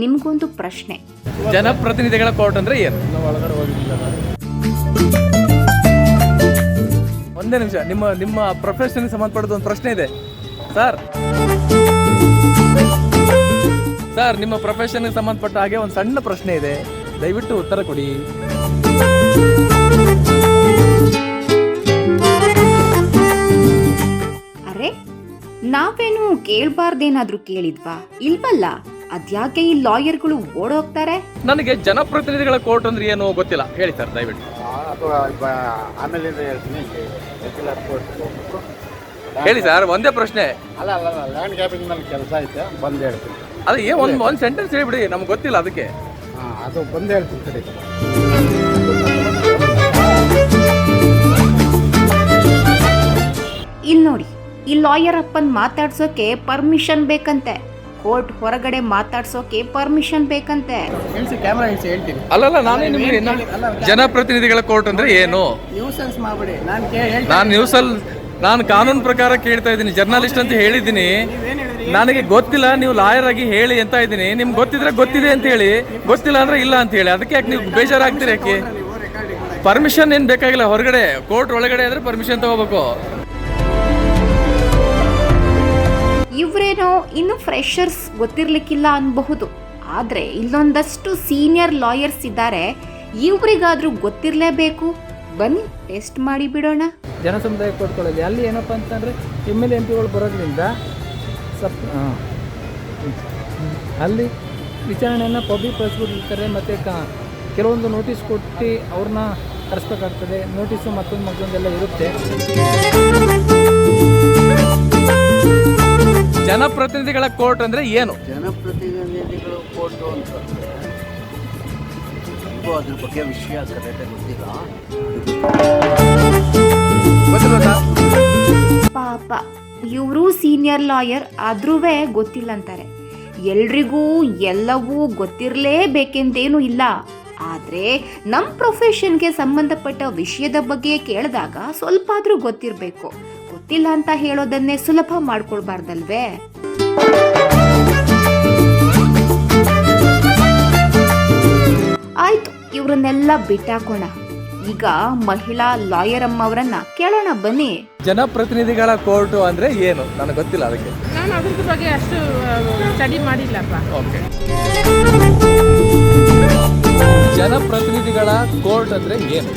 ನಿಮ್ಗೊಂದು ಪ್ರಶ್ನೆ. ಜನಪ್ರತಿನಿಧಿಗಳ ಕೋರ್ಟ್ ಅಂದ್ರೆ ಏನು? ಒಂದೇ ನಿಮಿಷ, ನಿಮ್ಮ ಪ್ರೊಫೆಷನ್ಗೆ ಸಂಬಂಧಪಟ್ಟದ ಒಂದು ಪ್ರಶ್ನೆ ಇದೆ ಸರ್. ನಿಮ್ಮ ಪ್ರೊಫೆಷನ್ಗೆ ಸಂಬಂಧಪಟ್ಟ ಹಾಗೆ ಒಂದು ಸಣ್ಣ ಪ್ರಶ್ನೆ ಇದೆ, ದಯವಿಟ್ಟು ಉತ್ತರ ಕೊಡಿ. ಅರೆ, ನಾವೇನು ಕೇಳಬಾರ್ದೇನಾದ್ರೂ ಕೇಳಿದ್ವಾ? ಇಲ್ವಲ್ಲ. ಅದ್ಯಾಕೆ ಈ ಲಾಯರ್ಗಳು ಓಡೋಗ್ತಾರೆ? ನನಗೆ ಜನಪ್ರತಿನಿಧಿಗಳ ಕೋರ್ಟ್ ಅಂದ್ರೆ ಏನು ಗೊತ್ತಿಲ್ಲ, ಹೇಳಿ ಸರ್ ದಯವಿಟ್ಟು. ಹೇಳಿ ಸರ್, ಒಂದೇ ಪ್ರಶ್ನೆ. ಅಲ್ಲ ಲ್ಯಾಂಡ್ ಗ್ಯಾಪಿಂಗ್ ಮೇಲೆ ಕೆಲಸ ಐತೆ, ಬಂದು ಹೇಳ್ತೀನಿ. ಅದೇ ಒಂದು ಸೆಂಟೆನ್ಸ್ ಹೇಳ್ಬಿಡಿ, ನಮ್ಗೆ ಗೊತ್ತಿಲ್ಲ ಅದಕ್ಕೆ. ಅದು ಬಂದು ಹೇಳ್ತೀನಿ ಕಡೆ. ಇಲ್ಲಿ ನೋಡಿ, ಈ ಲಾಯರ್ ಅಪ್ಪನ್ ಮಾತಾಡ್ಸೋಕೆ ಪರ್ಮಿಷನ್ ಬೇಕಂತೆ. ಕೋರ್ಟ್ ಹೊರಗಡೆ ಮಾತಾಡ್ಸೋಕೆ ಪರ್ಮಿಷನ್ ಬೇಕಂತೆ. ಹೇಳ್ತೀನಿ. ಅಲ್ಲಲ್ಲ, ನಾನೇ ನಿಮಗೆ ಜನಪ್ರತಿನಿಧಿಗಳ ಕೋರ್ಟ್ ಅಂದ್ರೆ ಏನು? ನಾನು ಕಾನೂನು ಪ್ರಕಾರ ಕೇಳ್ತಾ ಇದ್ದೀನಿ, ಜರ್ನಲಿಸ್ಟ್ ಅಂತ ಹೇಳಿದ್ದೀನಿ. ನನಗೆ ಗೊತ್ತಿಲ್ಲ, ನೀವು ಲಾಯರ್ ಆಗಿ ಹೇಳಿ ಅಂತ ಇದ್ದೀನಿ. ನಿಮ್ಗೆ ಗೊತ್ತಿದ್ರೆ ಗೊತ್ತಿದೆ ಅಂತ ಹೇಳಿ, ಗೊತ್ತಿಲ್ಲ ಅಂದ್ರೆ ಇಲ್ಲ ಅಂತ ಹೇಳಿ. ಅದಕ್ಕೆ ಯಾಕೆ ನೀವು ಬೇಜಾರಾಗ್ತೀರಿ? ಯಾಕೆ ಪರ್ಮಿಷನ್ ಏನು ಬೇಕಾಗಿಲ್ಲ. ಹೊರಗಡೆ ಕೋರ್ಟ್ ಒಳಗಡೆ ಆದ್ರೆ ಪರ್ಮಿಷನ್ ತಗೋಬೇಕು. ಇವ್ರೇನೋ ಇನ್ನು ಫ್ರೆಷರ್ಸ್ ಗೊತ್ತಿರ್ಲಿಕ್ಕಿಲ್ಲ ಅನ್ಬಹುದು, ಆದ್ರೆ ಇಲ್ಲೊಂದಷ್ಟು ಸೀನಿಯರ್ ಲಾಯರ್ಸ್ ಇದ್ದಾರೆ, ಇವ್ರಿಗಾದ್ರೂ ಗೊತ್ತಿರಲೇಬೇಕು. ಬನ್ನಿ ಟೆಸ್ಟ್ ಮಾಡಿ ಬಿಡೋಣ. ಜನಸಮುದಾಯ ಕೋರ್ಟ್ಗಳಲ್ಲಿ ಅಲ್ಲಿ ಏನಪ್ಪ ಅಂತಂದರೆ MLA MP ಗಳು ಬರೋದ್ರಿಂದ ಅಲ್ಲಿ ವಿಚಾರಣೆಯನ್ನು ಪಬ್ಲಿಕ್ ಪ್ರಾಸಿಕ್ಯೂಟರ್ ಇರ್ತಾರೆ, ಮತ್ತು ಕೆಲವೊಂದು ನೋಟಿಸ್ ಕೊಟ್ಟು ಅವ್ರನ್ನ ಕರೆಸ್ಬೇಕಾಗ್ತದೆ. ನೋಟಿಸು ಮತ್ತೊಂದೆಲ್ಲ ಇರುತ್ತೆ. ಜನಪ್ರತಿನಿಧಿಗಳ ಕೋರ್ಟ್ ಅಂದ್ರೆ ಏನು? ಜನಪ್ರತಿನಿಧಿಗಳ ಕೋರ್ಟ್ ಅಂತಂದ್ರೆ ಅದ್ರ ಬಗ್ಗೆ ವಿಷಯ ಕರೆಕ್ಟಾಗಿ ಗೊತ್ತಿಲ್ಲ. ಪಾಪ, ಇವರು ಸೀನಿಯರ್ ಲಾಯರ್ ಆದ್ರೂ ಗೊತ್ತಿಲ್ಲ ಅಂತಾರೆ. ಎಲ್ರಿಗೂ ಎಲ್ಲವೂ ಗೊತ್ತಿರಲೇಬೇಕೆಂದೇನೂ ಇಲ್ಲ. ಆದರೆ ನಮ್ಮ ಪ್ರೊಫೆಷನ್ಗೆ ಸಂಬಂಧಪಟ್ಟ ವಿಷಯದ ಬಗ್ಗೆ ಕೇಳಿದಾಗ ಸ್ವಲ್ಪ ಆದರೂ ಗೊತ್ತಿರಬೇಕು. ಗೊತ್ತಿಲ್ಲ ಅಂತ ಹೇಳೋದನ್ನೇ ಸುಲಭ ಮಾಡ್ಕೊಳ್ಬಾರ್ದಲ್ವೇ? ಆಯ್ತು, ಇವ್ರನ್ನೆಲ್ಲ ಬಿಟ್ಟಾಕೋಣ. ಈಗ ಮಹಿಳಾ ಲಾಯರ್ ಅಮ್ಮವರನ್ನ ಕೇಳೋಣ ಬನ್ನಿ. ಜನಪ್ರತಿನಿಧಿಗಳ ಕೋರ್ಟ್ ಅಂದ್ರೆ ಏನು? ನನಗೆ ಗೊತ್ತಿಲ್ಲ, ಅದಕ್ಕೆ ನಾನು ಅದ್ರ ಬಗ್ಗೆ ಅಷ್ಟು ಸ್ಟಡಿ ಮಾಡಿಲ್ಲಪ್ಪ. ಓಕೆ, ಜನಪ್ರತಿನಿಧಿಗಳ ಕೋರ್ಟ್ ಅಂದ್ರೆ ಏನು?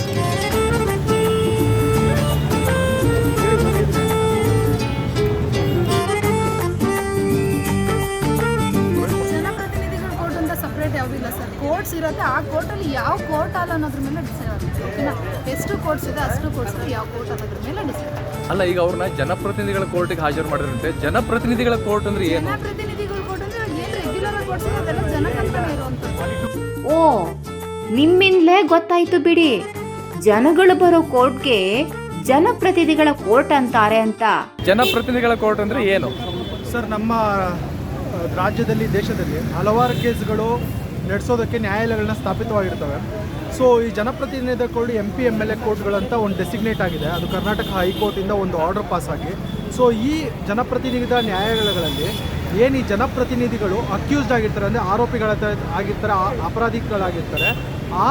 ಜನಪ್ರತಿನಿಧಿಗಳ ಕೋರ್ಟ್ ಅಂತ ಸಪ್ರೇಟ್ ಯಾವುದಿಲ್ಲ ಸರ್. ಕೋರ್ಟ್ಸ್ ಇರುತ್ತೆ, ಆ ಕೋರ್ಟಲ್ಲಿ ಯಾವ ಕೋರ್ಟ್ ಅಲ್ಲ ಅನ್ನೋದ್ರ ಮೇಲೆ ಡಿಸೈಡ್ ಆಗುತ್ತೆ. ಓಕೆನಾ? ಎಷ್ಟು ಕೋರ್ಟ್ಸ್ ಇದೆ ಅಷ್ಟು ಕೋರ್ಟ್ಸ್ ಯಾವ ಕೋರ್ಟ್ ಅನ್ನೋದ್ರ ಮೇಲೆ ಡಿಸೈಡ್ ಆಗುತ್ತೆ. ಅಲ್ಲ, ಈಗ ಅವ್ರನ್ನ ಜನಪ್ರತಿನಿಧಿಗಳ ಕೋರ್ಟಿಗೆ ಹಾಜರು ಮಾಡಿರಂತೆ. ಜನಪ್ರತಿನಿಧಿಗಳ ಕೋರ್ಟ್ ಅಂದ್ರೆ ಏನು? ಜನಪ್ರತಿನಿಧಿಗಳ ಕೋರ್ಟ್ ಅಂದ್ರೆ ಏನು ರೆಗ್ಯುಲರ್ ಆಗಿ ಕೋರ್ಟ್ಸ್ ಅದೆಲ್ಲ ಜನಕ್ಕಂತಾನೆ ಇರುವಂಥದ್ದು. ಓ, ನಿಮ್ಮಿಂದಲೇ ಗೊತ್ತಾಯ್ತು ಬಿಡಿ, ಜನಗಳು ಬರೋ ಕೋರ್ಟ್ಗೆ ಜನಪ್ರತಿನಿಧಿಗಳ ಕೋರ್ಟ್ ಅಂತಾರೆ ಅಂತ. ಜನಪ್ರತಿನಿಧಿಗಳ ಕೋರ್ಟ್ ಅಂದ್ರೆ ಏನು? ಸರ್, ನಮ್ಮ ರಾಜ್ಯದಲ್ಲಿ ದೇಶದಲ್ಲಿ ಹಲವಾರು ಕೇಸ್ಗಳು ನಡೆಸೋದಕ್ಕೆ ನ್ಯಾಯಾಲಯಗಳನ್ನ ಸ್ಥಾಪಿತವಾಗಿರ್ತವೆ. ಸೊ ಈ ಜನಪ್ರತಿನಿಧಿ ಕೋರ್ಟ್ MP MLA ಕೋರ್ಟ್ಗಳಂತ ಒಂದು ಡೆಸಿಗ್ನೇಟ್ ಆಗಿದೆ. ಅದು ಕರ್ನಾಟಕ ಹೈಕೋರ್ಟಿಂದ ಒಂದು ಆರ್ಡರ್ ಪಾಸ್ ಆಗಿ, ಸೊ ಈ ಜನಪ್ರತಿನಿಧಿಗಳ ನ್ಯಾಯಾಲಯಗಳಲ್ಲಿ ಏನು ಈ ಜನಪ್ರತಿನಿಧಿಗಳು ಅಕ್ಯೂಸ್ಡ್ ಆಗಿರ್ತಾರೆ, ಅಂದರೆ ಆಗಿರ್ತಾರೆ, ಅಪರಾಧಿಗಳಾಗಿರ್ತಾರೆ, ಆ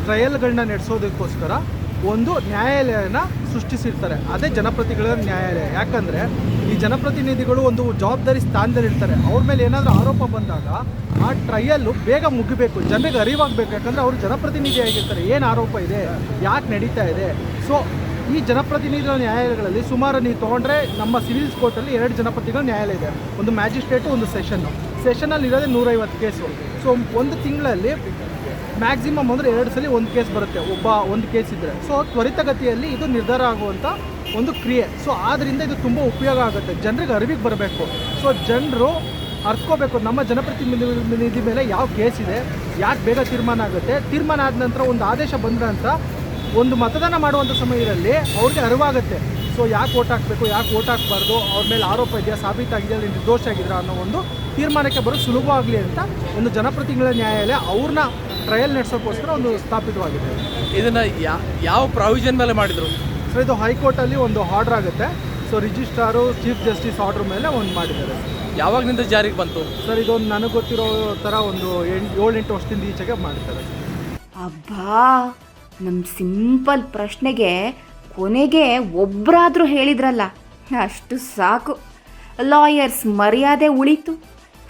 ಟ್ರಯಲ್ಗಳನ್ನ ನಡೆಸೋದಕ್ಕೋಸ್ಕರ ಒಂದು ನ್ಯಾಯಾಲಯನ ಸೃಷ್ಟಿಸಿರ್ತಾರೆ. ಅದೇ ಜನಪ್ರತಿನಿಧಿಗಳ ನ್ಯಾಯಾಲಯ. ಯಾಕಂದರೆ ಈ ಜನಪ್ರತಿನಿಧಿಗಳು ಒಂದು ಜವಾಬ್ದಾರಿ ಸ್ಥಾನದಲ್ಲಿರ್ತಾರೆ. ಅವ್ರ ಮೇಲೆ ಏನಾದರೂ ಆರೋಪ ಬಂದಾಗ ಆ ಟ್ರಯಲ್ಲು ಬೇಗ ಮುಗಿಬೇಕು, ಜನರಿಗೆ ಅರಿವಾಗಬೇಕು. ಯಾಕಂದರೆ ಅವರು ಜನಪ್ರತಿನಿಧಿ ಆಗಿರ್ತಾರೆ, ಏನು ಆರೋಪ ಇದೆ, ಯಾಕೆ ನಡೀತಾ ಇದೆ. ಸೊ ಈ ಜನಪ್ರತಿನಿಧಿಗಳ ನ್ಯಾಯಾಲಯಗಳಲ್ಲಿ ಸುಮಾರು ನೀವು ತೊಗೊಂಡ್ರೆ ನಮ್ಮ ಸಿವಿಲ್ಸ್ ಕೋರ್ಟಲ್ಲಿ 2 ಜನಪ್ರತಿನಿಧಿಗಳ ನ್ಯಾಯಾಲಯ ಇದೆ. ಒಂದು ಮ್ಯಾಜಿಸ್ಟ್ರೇಟು, ಒಂದು ಸೆಷನಲ್ಲಿ ಇರೋದೇ 150 ಕೇಸು. ಸೊ ಒಂದು ತಿಂಗಳಲ್ಲಿ ಮ್ಯಾಕ್ಸಿಮಮ್ ಅಂದರೆ 2 ಸಲ ಒಂದು ಕೇಸ್ ಬರುತ್ತೆ, ಒಂದು ಕೇಸ್ ಇದ್ದರೆ. ಸೊ ತ್ವರಿತಗತಿಯಲ್ಲಿ ಇದು ನಿರ್ಧಾರ ಆಗುವಂಥ ಒಂದು ಕ್ರಿಯೆ. ಸೊ ಆದ್ದರಿಂದ ಇದು ತುಂಬ ಉಪಯೋಗ ಆಗುತ್ತೆ, ಜನರಿಗೆ ಅರಿವಿಗೆ ಬರಬೇಕು. ಸೊ ಜನರು ಅರ್ತ್ಕೋಬೇಕು ನಮ್ಮ ಜನಪ್ರತಿನಿಧಿ ಮೇಲೆ ಯಾವ ಕೇಸ್ ಇದೆ, ಯಾಕೆ ಬೇಗ ತೀರ್ಮಾನ ಆಗುತ್ತೆ, ತೀರ್ಮಾನ ಆದ ನಂತರ ಒಂದು ಆದೇಶ ಬಂದ ನಂತರ ಒಂದು ಮತದಾನ ಮಾಡುವಂಥ ಸಮಯದಲ್ಲಿ ಅವ್ರಿಗೆ ಅರಿವಾಗುತ್ತೆ. ಸೊ ಯಾಕೆ ವೋಟ್ ಹಾಕಬೇಕು, ಯಾಕೆ ವೋಟ್ ಹಾಕಬಾರ್ದು, ಅವ್ರ ಮೇಲೆ ಆರೋಪ ಇದೆಯಾ, ಸಾಬೀತಾಗಿದೆಯಾ, ಅಲ್ಲಿ ನಿರ್ದೋಷ ಆಗಿದ್ರಾ ಅನ್ನೋ ಒಂದು ತೀರ್ಮಾನಕ್ಕೆ ಬರೋ ಸುಲಭವಾಗಲಿ ಅಂತ ಒಂದು ಜನಪ್ರತಿನಿಧಿಗಳ ನ್ಯಾಯಾಲಯ ಅವ್ರನ್ನ ಟ್ರಯಲ್ ನಡೆಸೋಕ್ಕೋಸ್ಕರ ಒಂದು ಸ್ಥಾಪಿತವಾಗಿದೆ. ಇದನ್ನು ಯಾವ ಪ್ರಾವಿಷನ್ ಮೇಲೆ ಮಾಡಿದರು? ಸೊ ಇದು ಹೈಕೋರ್ಟಲ್ಲಿ ಒಂದು ಆರ್ಡರ್ ಆಗುತ್ತೆ. So registrar chief justice order ಮೇಲೆ ಒಂದು ಮಾಡಿದ್ದಾರೆ. ಯಾವಾಗನಿಂದ ಜಾರಿಗೆ ಬಂತು? ಸರ್ ಇದೊಂದು ನನಗೆ ಗೊತ್ತಿರೋ ಥರ ಒಂದು 7-8 ವರ್ಷದಿಂದ ಈಚೆಗೆ ಮಾಡ್ತಾರೆ. ಅಬ್ಬಾ, ನಮ್ಮ ಸಿಂಪಲ್ ಪ್ರಶ್ನೆಗೆ ಕೊನೆಗೆ ಒಬ್ಬರಾದರೂ ಹೇಳಿದ್ರಲ್ಲ, ಅಷ್ಟು ಸಾಕು. ಲಾಯರ್ಸ್ ಮರ್ಯಾದೆ ಉಳಿತು.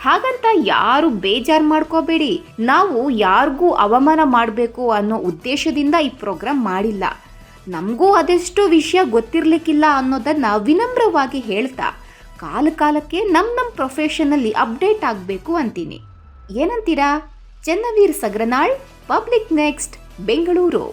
ಹಾಗಂತ ಯಾರು ಬೇಜಾರು ಮಾಡ್ಕೋಬೇಡಿ, ನಾವು ಯಾರಿಗೂ ಅವಮಾನ ಮಾಡಬೇಕು ಅನ್ನೋ ಉದ್ದೇಶದಿಂದ ಈ ಪ್ರೋಗ್ರಾಮ್ ಮಾಡಿಲ್ಲ. ನಮಗೂ ಅದೆಷ್ಟು ವಿಷಯ ಗೊತ್ತಿರಲಿಕ್ಕಿಲ್ಲ ಅನ್ನೋದನ್ನು ವಿನಮ್ರವಾಗಿ ಹೇಳ್ತಾ ಕಾಲಕ್ಕೆ ನಮ್ಮ ಪ್ರೊಫೆಷನಲ್ಲಿ ಅಪ್ಡೇಟ್ ಆಗಬೇಕು ಅಂತೀನಿ. ಏನಂತೀರಾ? ಚೆನ್ನವೀರ್ ಸಗ್ರನಾಳ್, ಪಬ್ಲಿಕ್ ನೆಕ್ಸ್ಟ್, ಬೆಂಗಳೂರು.